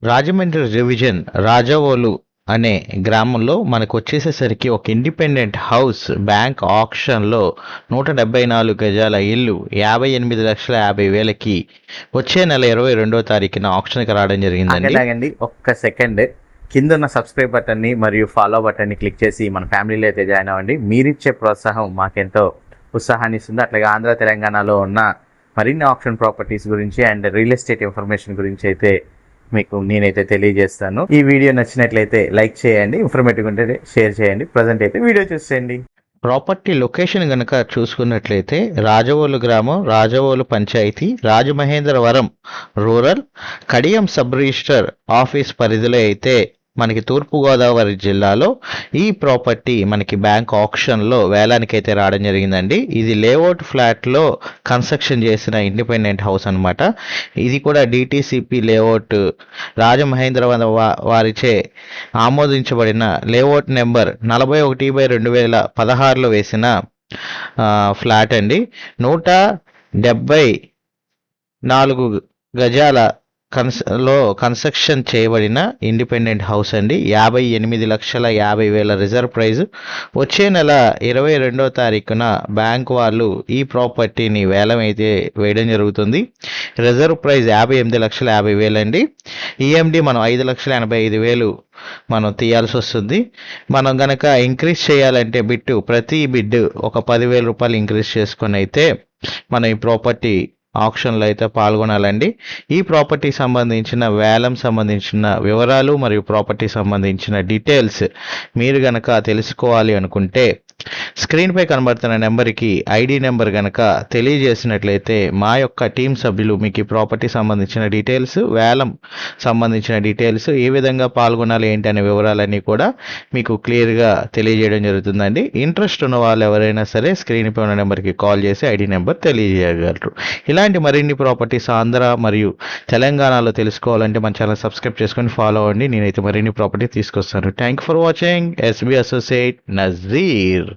Rajahmundry division Rajavolu అనే గ్రామంలో మనకు వచ్చేసేసరికి ఒక ఇండిపెండెంట్ హౌస్ బ్యాంక్ ఆక్షన్లో 174 గజాల ఇల్లు 58,50,000కి వచ్చే నెల 22వ తారీఖున ఆక్షన్కి రావడం జరిగిందండి. ఆగండి ఒక్క సెకండ్. కింద ఉన్న సబ్స్క్రైబ్ బటన్ని మరియు ఫాలో బటన్ని క్లిక్ చేసి మన ఫ్యామిలీలో అయితే జాయిన్ అవ్వండి. మీరిచ్చే ప్రోత్సాహం మాకెంతో ఉత్సాహాన్ని ఇస్తుంది. అట్లాగే ఆంధ్ర తెలంగాణలో ఉన్న మరిన్ని ఆప్షన్ ప్రాపర్టీస్ గురించి అండ్ రియల్ ఎస్టేట్ ఇన్ఫర్మేషన్ గురించి అయితే మీకు నేనైతే తెలియజేస్తాను. ఈ వీడియో నచ్చినట్లయితే లైక్ చేయండి, ఇన్ఫర్మేటివ్ ఉంటే షేర్ చేయండి. ప్రజెంట్ అయితే వీడియో చూసేయండి. ప్రాపర్టీ లొకేషన్ కనుక చూసుకున్నట్లయితే రాజవోలు గ్రామం, Rajavolu panchayat, Rajamahendravaram rural, Kadiyam sub register office పరిధిలో అయితే మనకి తూర్పుగోదావరి జిల్లాలో ఈ ప్రాపర్టీ మనకి బ్యాంక్ ఆక్షన్లో వేలానికైతే రావడం జరిగిందండి. ఇది లేఅవుట్ ఫ్లాట్లో కన్స్ట్రక్షన్ చేసిన ఇండిపెండెంట్ హౌస్ అనమాట. ఇది కూడా డిటిసిపి లేఅవుట్ రాజమహేంద్రవరం వారిచే ఆమోదించబడిన లేఅవుట్ నెంబర్ 41/2016లో వేసిన ఫ్లాట్ అండి. 174 గజాల కన్స్ట్రక్షన్ చేయబడిన ఇండిపెండెంట్ హౌస్ అండి. 58,50,000 రిజర్వ్ ప్రైజ్. వచ్చే నెల 22వ తారీఖున బ్యాంక్ వాళ్ళు ఈ ప్రాపర్టీని వేలం అయితే వేయడం జరుగుతుంది. రిజర్వ్ ప్రైజ్ 58,50,000 అండి. ఈఎండి మనం 5,85,000 మనం తీయాల్సి వస్తుంది. మనం గనక ఇంక్రీజ్ చేయాలంటే ప్రతి బిడ్ ఒక 10,000 రూపాయలు ఇంక్రీజ్ చేసుకొని అయితే మనం ఈ ప్రాపర్టీ ఆక్షన్లో అయితే పాల్గొనాలండి. ఈ ప్రాపర్టీ సంబంధించిన వేలం సంబంధించిన వివరాలు మరియు ప్రాపర్టీ సంబంధించిన డీటెయిల్స్ మీరు గనక తెలుసుకోవాలి అనుకుంటే స్క్రీన్పై కనబడుతున్న నెంబర్కి ఐడి నెంబర్ గనక తెలియజేసినట్లయితే మా యొక్క టీం సభ్యులు మీకు ఈ ప్రాపర్టీ సంబంధించిన డీటెయిల్స్, వేలం సంబంధించిన డీటెయిల్స్, ఏ విధంగా పాల్గొనాలి ఏంటి అనే వివరాలన్నీ కూడా మీకు క్లియర్గా తెలియజేయడం జరుగుతుందండి. ఇంట్రెస్ట్ ఉన్న వాళ్ళు ఎవరైనా సరే స్క్రీన్పై ఉన్న నెంబర్కి కాల్ చేసి ఐడి నెంబర్ తెలియజేయగలరు. ఇలాంటి మరిన్ని ప్రాపర్టీస్ ఆంధ్ర మరియు తెలంగాణలో తెలుసుకోవాలంటే మన ఛానల్ సబ్స్క్రైబ్ చేసుకొని ఫాలో అవ్వండి. నేనైతే మరిన్ని ప్రాపర్టీ తీసుకొస్తాను. Thank for watching. SB associate Nazir.